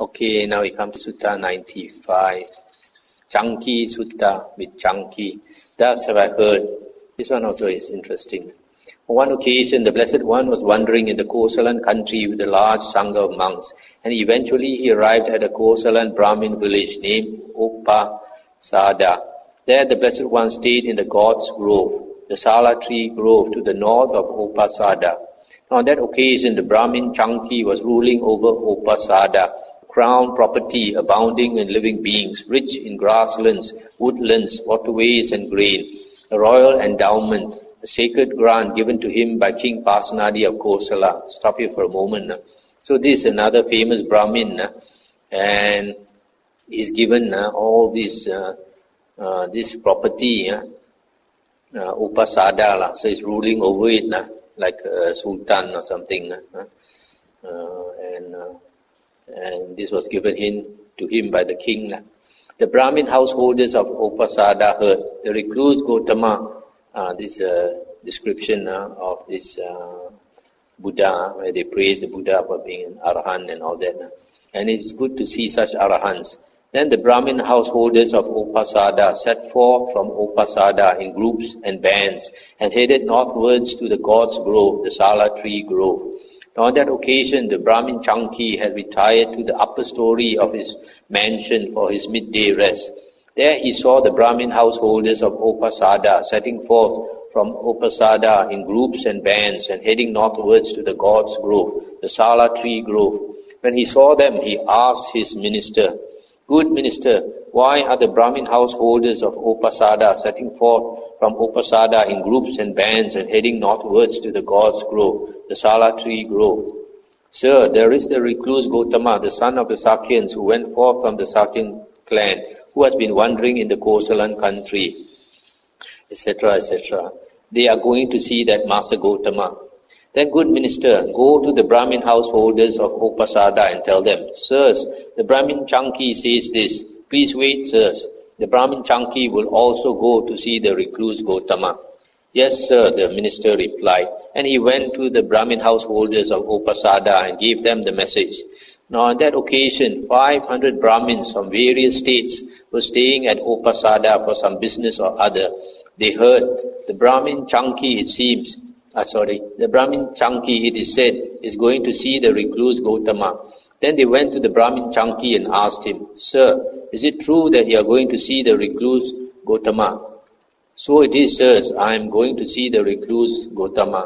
Okay, now we come to Sutta 95. Canki Sutta with Canki. Thus have I heard. This one also is interesting. On one occasion, the Blessed One was wandering in the Kosalan country with a large sangha of monks, and eventually he arrived at a Kosalan Brahmin village named Upasada. There the Blessed One stayed in the God's Grove, the Sala tree grove to the north of Upasada. On that occasion, the Brahmin Canki was ruling over Upasada, crown property abounding in living beings, rich in grasslands, woodlands, waterways and grain, a royal endowment, a sacred grant given to him by King Pasenadi of Kosala. Stop here for a moment. So this is another famous Brahmin, and he's given all this property, Upasada, so he's ruling over it like a sultan or something, and this was given to him by the king. The Brahmin householders of Upasada heard. The recluse Gautama, this description of this Buddha, where they praise the Buddha for being an Arahant and all that. And it's good to see such Arahants. Then the Brahmin householders of Upasada set forth from Upasada in groups and bands and headed northwards to the God's Grove, the Sala tree grove. On that occasion, the Brahmin Canki had retired to the upper story of his mansion for his midday rest. There he saw the Brahmin householders of Upasada setting forth from Upasada in groups and bands and heading northwards to the God's Grove, the Sala tree grove. When he saw them, he asked his minister, "Good minister, why are the Brahmin householders of Upasada setting forth from Upasada in groups and bands and heading northwards to the God's Grove, the Sala tree grove?" "Sir, there is the recluse Gautama, the son of the Sakyans, who went forth from the Sakyan clan, who has been wandering in the Kosalan country," etc., etc. They are going to see that Master Gautama. "Then, good minister, go to the Brahmin householders of Upasada and tell them, 'Sirs, the Brahmin Canki says this. Please wait, sirs. The Brahmin Canki will also go to see the recluse Gautama.'" "Yes, sir," the minister replied, and he went to the Brahmin householders of Upasada and gave them the message. Now on that occasion, 500 Brahmins from various states were staying at Upasada for some business or other. They heard the Brahmin Canki, the Brahmin Canki, it is said, is going to see the recluse Gautama. Then they went to the Brahmin Canki and asked him, "Sir, is it true that you are going to see the recluse Gautama?" "So it is, sirs, I am going to see the recluse Gautama."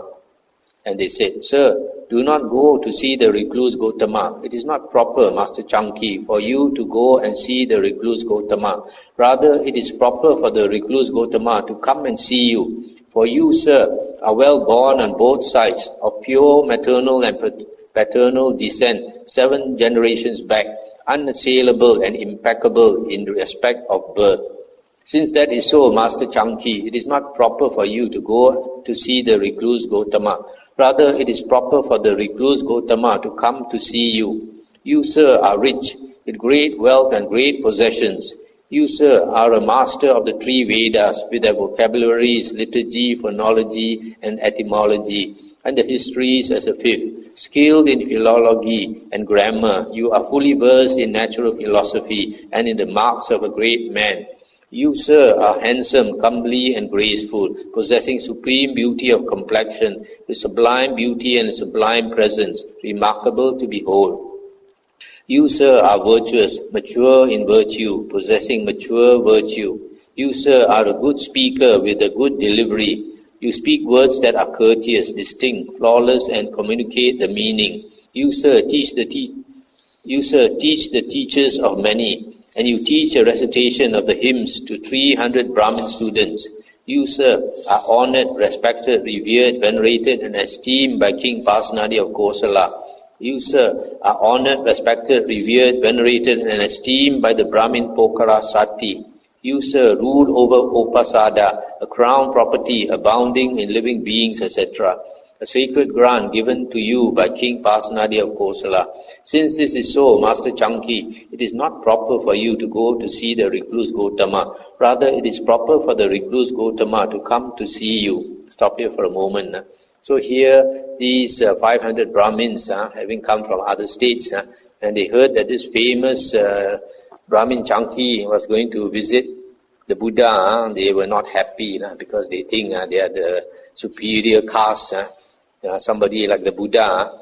And they said, "Sir, do not go to see the recluse Gautama. It is not proper, Master Canki, for you to go and see the recluse Gautama. Rather, it is proper for the recluse Gautama to come and see you. For you, sir, are well born on both sides, of pure maternal and paternal descent, 7 generations back, unassailable and impeccable in respect of birth. Since that is so, Master Canki, it is not proper for you to go to see the recluse Gautama. Rather, it is proper for the recluse Gautama to come to see you. You, sir, are rich, with great wealth and great possessions. You, sir, are a master of the 3 Vedas, with their vocabularies, liturgy, phonology, and etymology, and the histories as a 5th. Skilled in philology and grammar, you are fully versed in natural philosophy and in the marks of a great man. You, sir, are handsome, comely, and graceful, possessing supreme beauty of complexion, with sublime beauty and sublime presence, remarkable to behold. You, sir, are virtuous, mature in virtue, possessing mature virtue. You, sir, are a good speaker with a good delivery. You speak words that are courteous, distinct, flawless, and communicate the meaning. You, sir, teach the teachers of many, and you teach a recitation of the hymns to 300 Brahmin students. You, sir, are honored, respected, revered, venerated, and esteemed by King Pasenadi of Kosala. You, sir, are honored, respected, revered, venerated, and esteemed by the Brahmin Pokara Sati. You, sir, rule over Upasada, a crown property abounding in living beings, etc., a sacred grant given to you by King Pasenadi of Kosala. Since this is so, Master Canki, it is not proper for you to go to see the recluse Gautama. Rather, it is proper for the recluse Gautama to come to see you. Stop here for a moment. So here, these 500 Brahmins, having come from other states, and they heard that this famous Brahmin Canki was going to visit the Buddha. They were not happy because they think they are the superior caste. Somebody like the Buddha,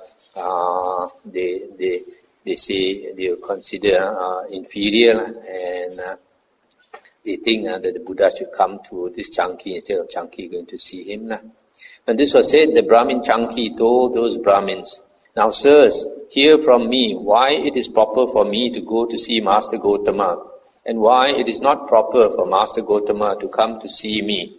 they say they consider inferior, and they think that the Buddha should come to this Canki instead of Canki going to see him. When this was said, the Brahmin Canki told those Brahmins, "Now, sirs, hear from me why it is proper for me to go to see Master Gotama, and why it is not proper for Master Gotama to come to see me.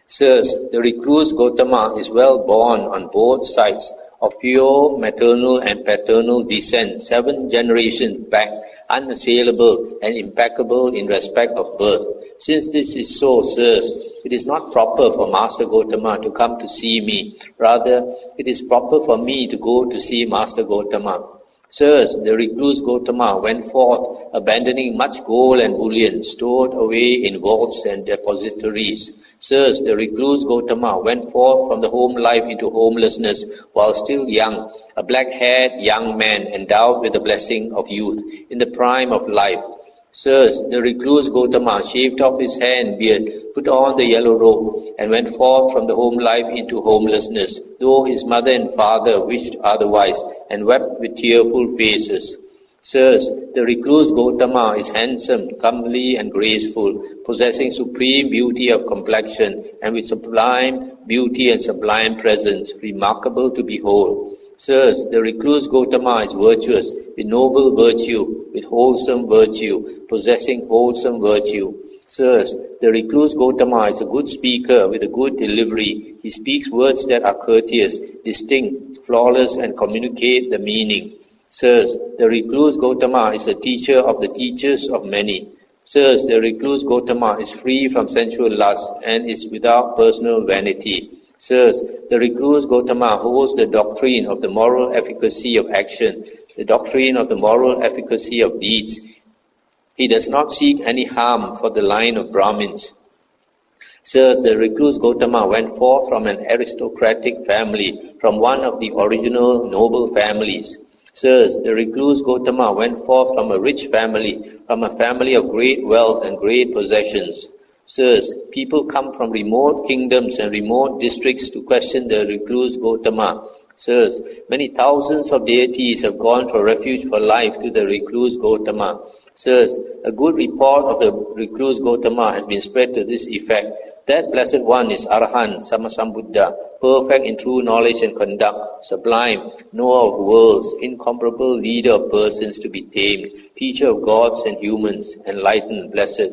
Sirs, the recluse Gotama is well born on both sides, of pure maternal and paternal descent, 7 generations back, unassailable and impeccable in respect of birth. Since this is so, sirs, it is not proper for Master Gotama to come to see me. Rather, it is proper for me to go to see Master Gotama. Sirs, the recluse Gotama went forth, abandoning much gold and bullion stored away in vaults and depositories. Sirs, the recluse Gotama went forth from the home life into homelessness while still young, a black-haired young man endowed with the blessing of youth, in the prime of life. Sirs, the recluse Gotama shaved off his hair and beard, put on the yellow robe, and went forth from the home life into homelessness, though his mother and father wished otherwise, and wept with tearful faces. Sirs, the recluse Gotama is handsome, comely and graceful, possessing supreme beauty of complexion, and with sublime beauty and sublime presence, remarkable to behold. Sirs, the recluse Gotama is virtuous, with noble virtue, with wholesome virtue, possessing wholesome virtue. Sirs, the recluse Gotama is a good speaker with a good delivery. He speaks words that are courteous, distinct, flawless, and communicate the meaning. Sirs, the recluse Gotama is a teacher of the teachers of many. Sirs, the recluse Gotama is free from sensual lust and is without personal vanity. Sirs, the recluse Gotama holds the doctrine of the moral efficacy of action, the doctrine of the moral efficacy of deeds. He does not seek any harm for the line of Brahmins. Sirs, the recluse Gotama went forth from an aristocratic family, from one of the original noble families. Sirs, the recluse Gotama went forth from a rich family, from a family of great wealth and great possessions. Sirs, people come from remote kingdoms and remote districts to question the recluse Gotama. Sirs, many thousands of deities have gone for refuge for life to the recluse Gotama. Sirs, a good report of the recluse Gotama has been spread to this effect. That blessed one is Arahant, Sammasambuddha, perfect in true knowledge and conduct, sublime, knower of worlds, incomparable leader of persons to be tamed, teacher of gods and humans, enlightened, blessed.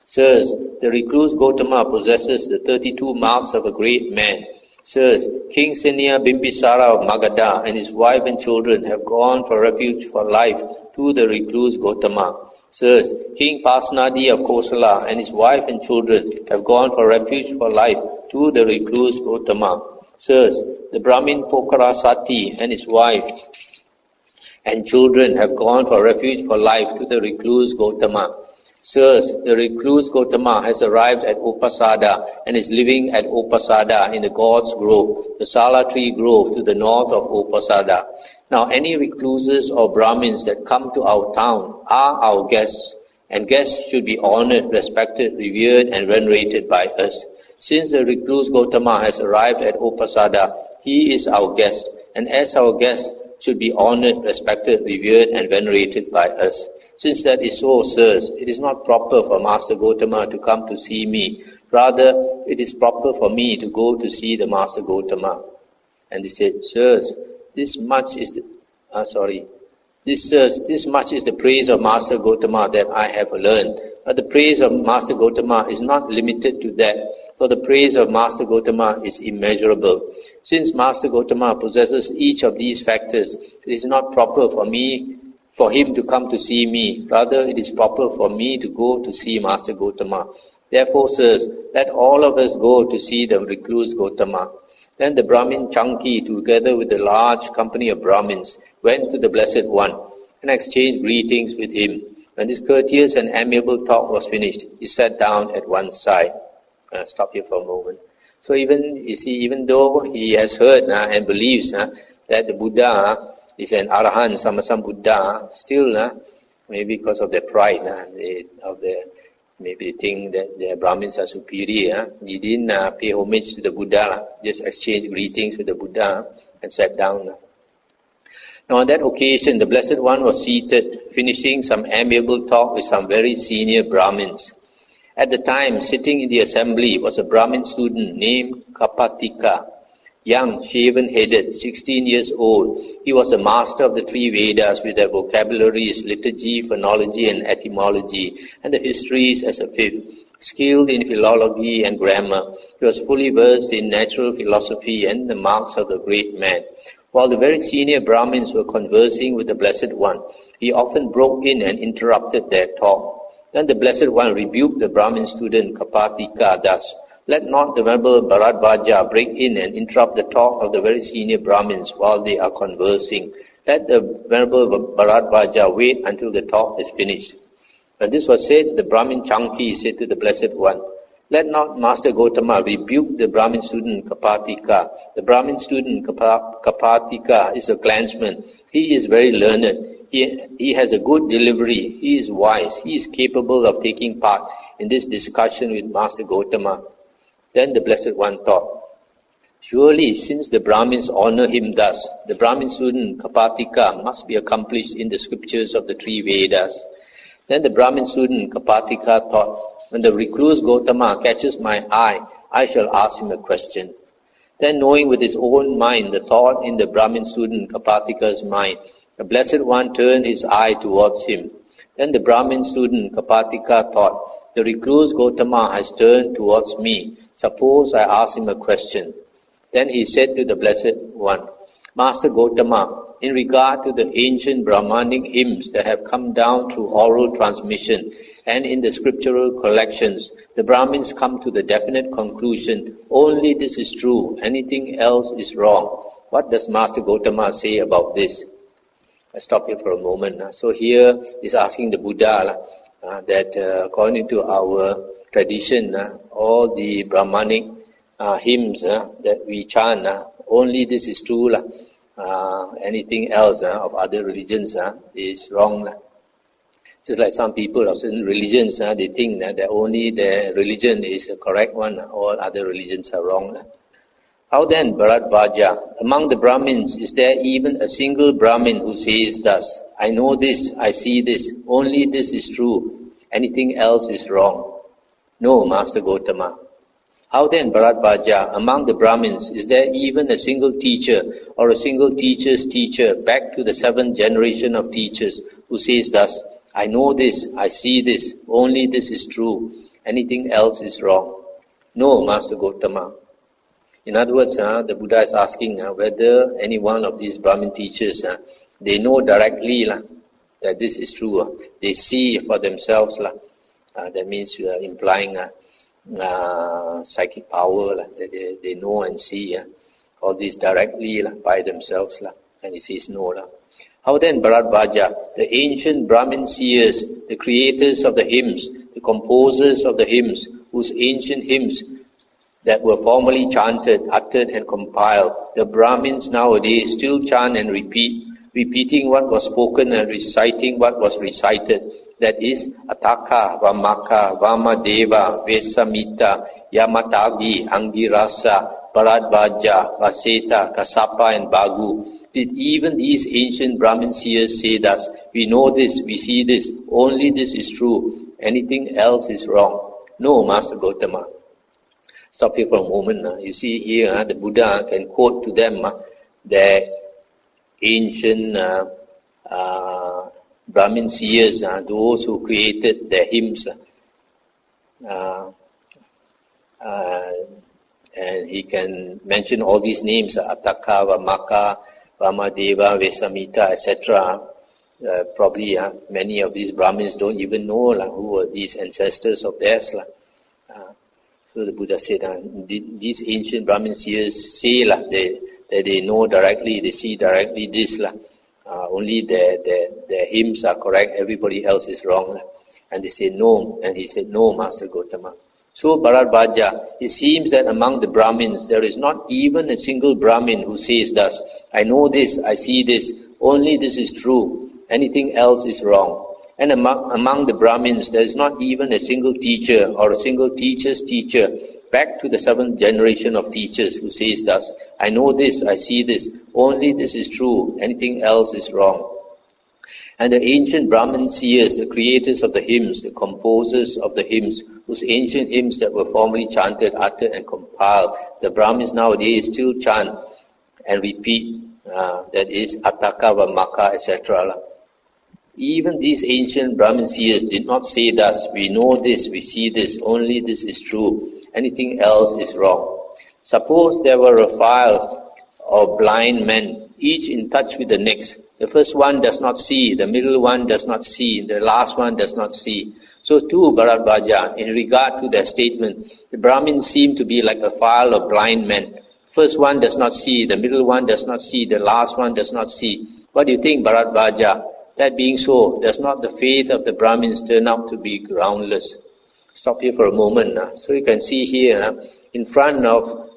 Sirs, the recluse Gotama possesses the 32 marks of a great man. Sirs, King Senior Bimbisara of Magadha and his wife and children have gone for refuge for life to the recluse Gotama. Sirs, King Pasenadi of Kosala and his wife and children have gone for refuge for life to the recluse Gotama. Sirs, the Brahmin Pokarasati and his wife and children have gone for refuge for life to the recluse Gotama. Sirs, the recluse Gotama has arrived at Upasada and is living at Upasada in the God's Grove, the Sala Tree Grove to the north of Upasada. Now any recluses or Brahmins that come to our town are our guests, and guests should be honored, respected, revered, and venerated by us. Since the recluse Gotama has arrived at Upasada, he is our guest, and as our guest should be honored, respected, revered, and venerated by us. Since that is so, sirs, it is not proper for Master Gotama to come to see me. Rather, it is proper for me to go to see the Master Gotama. And they said, Sirs, this much is the praise of Master Gotama that I have learned. But the praise of Master Gotama is not limited to that, for the praise of Master Gotama is immeasurable. Since Master Gotama possesses each of these factors, it is not proper for him to come to see me. Rather, it is proper for me to go to see Master Gotama. Therefore, sirs, let all of us go to see the recluse Gotama. Then the Brahmin Canki, together with a large company of Brahmins, went to the Blessed One and exchanged greetings with him. When this courteous and amiable talk was finished, he sat down at one side. Stop here for a moment. So even though he has heard and believes that the Buddha is an Arahant, Sammasambuddha, still, maybe because of their pride, maybe they think that the Brahmins are superior. He didn't pay homage to the Buddha, just exchanged greetings with the Buddha and sat down. Now on that occasion, the Blessed One was seated, finishing some amiable talk with some very senior Brahmins. At the time, sitting in the assembly was a Brahmin student named Kapatika, young, shaven-headed, 16 years old. He was a master of the three Vedas with their vocabularies, liturgy, phonology and etymology, and the histories as a fifth. Skilled in philology and grammar, he was fully versed in natural philosophy and the marks of the great man. While the very senior Brahmins were conversing with the Blessed One, he often broke in and interrupted their talk. Then the Blessed One rebuked the Brahmin student Kapatika thus, "Let not the Venerable Bharadvaja break in and interrupt the talk of the very senior Brahmins while they are conversing. Let the Venerable Bharadvaja wait until the talk is finished." When this was said, the Brahmin Canki said to the Blessed One, "Let not Master Gotama rebuke the Brahmin student Kapatika. The Brahmin student Kapatika is a clansman. He is very learned. He has a good delivery. He is wise. He is capable of taking part in this discussion with Master Gotama." Then the Blessed One thought, "Surely, since the Brahmins honor him thus, the Brahmin student Kapatika must be accomplished in the scriptures of the three Vedas." Then the Brahmin student Kapatika thought, "When the recluse Gotama catches my eye, I shall ask him a question." Then, knowing with his own mind the thought in the Brahmin student Kapatika's mind, the Blessed One turned his eye towards him. Then the Brahmin student Kapatika thought, "The recluse Gotama has turned towards me. Suppose I ask him a question." Then he said to the Blessed One, "Master Gotama, in regard to the ancient Brahmanic hymns that have come down through oral transmission and in the scriptural collections, the Brahmins come to the definite conclusion, only this is true, anything else is wrong. What does Master Gotama say about this?" I stop here for a moment. So here is asking the Buddha that according to our tradition, all the Brahmanic hymns that we chant, only this is true. Anything else of other religions is wrong. Just like some people of certain religions, they think that only their religion is the correct one, all other religions are wrong. How then, Bharadvaja, among the Brahmins, is there even a single Brahmin who says thus, "I know this, I see this, only this is true, anything else is wrong"? No, Master Gotama. How then, Bharadvaja, among the Brahmins, is there even a single teacher or a single teacher's teacher back to the seventh generation of teachers who says thus, "I know this, I see this, only this is true, anything else is wrong"? No, Master Gotama. In other words, the Buddha is asking whether any one of these Brahmin teachers, they know directly that this is true. They see for themselves. That means implying psychic power, that they know and see all this directly by themselves. And he says no. How then, Bharadvaja, the ancient Brahmin seers, the creators of the hymns, the composers of the hymns, whose ancient hymns that were formerly chanted, uttered and compiled, the Brahmins nowadays still chant and repeat, repeating what was spoken and reciting what was recited. That is, Ataka, Vamaka, Vamadeva, Vesamita, Yamatagi, Angirasa, Bharadvaja, Vaseta, Kasapa and Bagu. Did even these ancient Brahmin seers say thus, "We know this, we see this, only this is true, anything else is wrong"? No, Master Gotama. Stop here for a moment. You see here, the Buddha can quote to them their ancient Brahmin seers, those who created their hymns. And he can mention all these names, Ataka, Vamaka, Vamadeva, Vesamita, etc. Probably many of these Brahmins don't even know who were these ancestors of theirs. So the Buddha said, these ancient Brahmin seers say that they know directly, they see directly this. Only their hymns are correct, everybody else is wrong. And they say no, and he said, "No, Master Gotama." So Bharadvaja, it seems that among the Brahmins there is not even a single Brahmin who says thus, "I know this, I see this, Only this is true. Anything else is wrong. And among the Brahmins, there is not even a single teacher or a single teacher's teacher, back to the 7th generation of teachers, who says thus, I know this, I see this, only this is true, anything else is wrong. And the ancient Brahmin seers, the creators of the hymns, the composers of the hymns, whose ancient hymns that were formerly chanted, uttered and compiled, the Brahmins nowadays still chant and repeat, that is Ataka, Vamaka, etc. Even these ancient Brahmin seers did not say thus, we know this, we see this, only this is true, anything else is wrong. Suppose there were a file of blind men, each in touch with the next. The first one does not see, the middle one does not see, the last one does not see. So too, Bharadvaja, in regard to their statement, the Brahmins seem to be like a file of blind men. First one does not see, the middle one does not see, the last one does not see. What do you think, Bharadvaja? That being so, does not the faith of the Brahmins turn out to be groundless? Stop here for a moment. So you can see here, in front of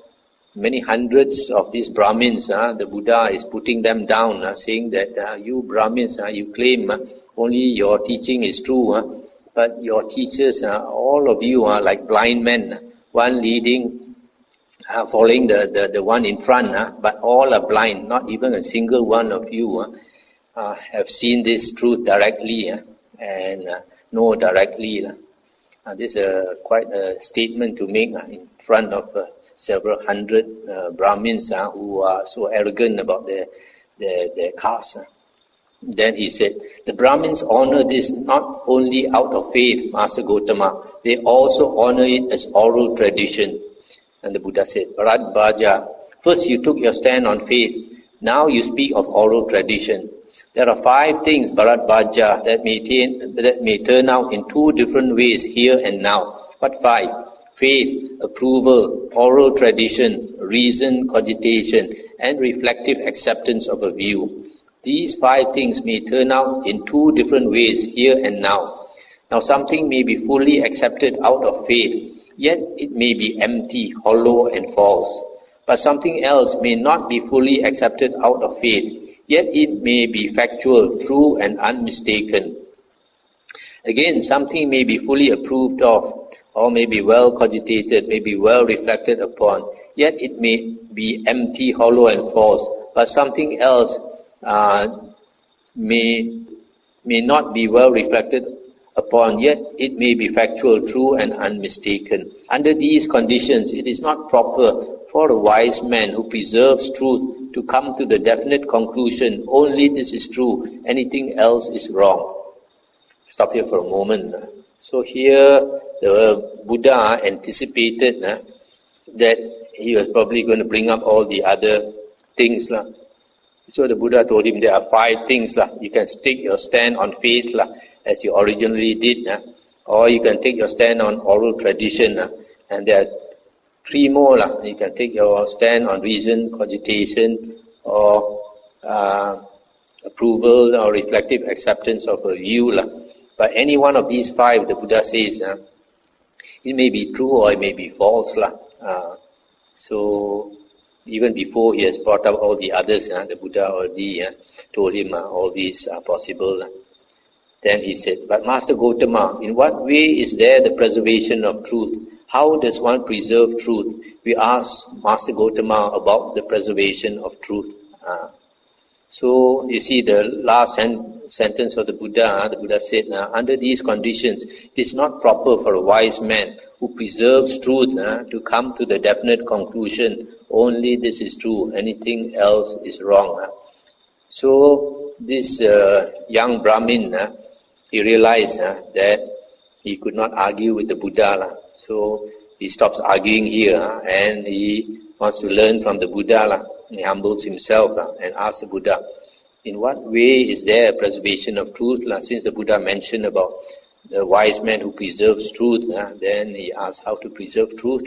many hundreds of these Brahmins, the Buddha is putting them down, saying that you Brahmins, you claim only your teaching is true, but your teachers, all of you are like blind men, one leading, following the one in front, but all are blind, not even a single one of you have seen this truth directly and know directly. This is quite a statement to make in front of several hundred Brahmins who are so arrogant about their caste. Then he said, the Brahmins honor this not only out of faith, Master Gotama, they also honor it as oral tradition. And the Buddha said, Bharadvaja, first you took your stand on faith, now you speak of oral tradition. There are 5 things, Bharadvaja, that may turn out in 2 different ways here and now. What 5? Faith, approval, oral tradition, reason, cogitation, and reflective acceptance of a view. These 5 things may turn out in 2 different ways here and now. Now something may be fully accepted out of faith, yet it may be empty, hollow and false. But something else may not be fully accepted out of faith, yet it may be factual, true and unmistaken. Again, something may be fully approved of, or may be well cogitated, may be well reflected upon, yet it may be empty, hollow and false. But something else may not be well reflected upon, yet it may be factual, true and unmistaken. Under these conditions, it is not proper for a wise man who preserves truth to come to the definite conclusion, only this is true, anything else is wrong. Stop here for a moment. So here the Buddha anticipated that he was probably going to bring up all the other things. So the Buddha told him there are 5 things. You can take your stand on faith as you originally did, or you can take your stand on oral tradition, and there are 3 more. You can take your stand on reason, cogitation, or approval or reflective acceptance of a view. But any one of these 5, the Buddha says, it may be true or it may be false. So even before he has brought up all the others, the Buddha already told him all these are possible. Then he said, but Master Gotama, in what way is there the preservation of truth? How does one preserve truth? We asked Master Gotama about the preservation of truth. So you see the last sentence of the Buddha said, under these conditions, it is not proper for a wise man who preserves truth to come to the definite conclusion, only this is true, anything else is wrong. So this young Brahmin, he realized that he could not argue with the Buddha. So he stops arguing here and he wants to learn from the Buddha. He humbles himself and asks the Buddha, in what way is there a preservation of truth? Since the Buddha mentioned about the wise man who preserves truth, then he asked how to preserve truth.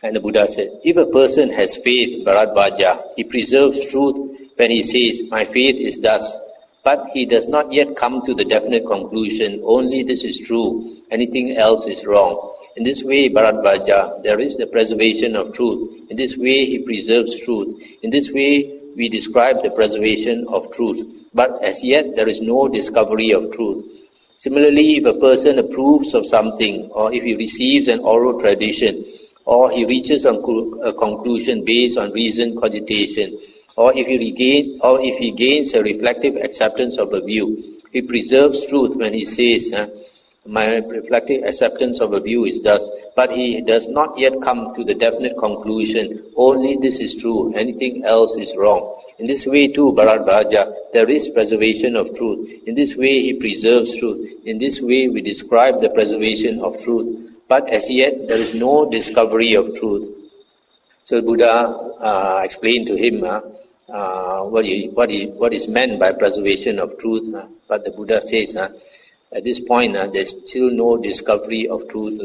And the Buddha said, if a person has faith, Bharadvaja, he preserves truth when he says, my faith is thus, but he does not yet come to the definite conclusion, only this is true, anything else is wrong. In this way, Bharadvaja, there is the preservation of truth. In this way, he preserves truth. In this way, we describe the preservation of truth, but as yet there is no discovery of truth. Similarly, if a person approves of something, or if he receives an oral tradition, or he reaches a conclusion based on reasoned cogitation, or if he gains a reflective acceptance of a view, he preserves truth when he says, my reflective acceptance of a view is thus, but he does not yet come to the definite conclusion, only this is true, anything else is wrong. In this way too, Bharadvaja, there is preservation of truth. In this way he preserves truth. In this way we describe the preservation of truth. But as yet there is no discovery of truth. So Buddha explained to him what is meant by preservation of truth. But the Buddha says, at this point, there's still no discovery of truth.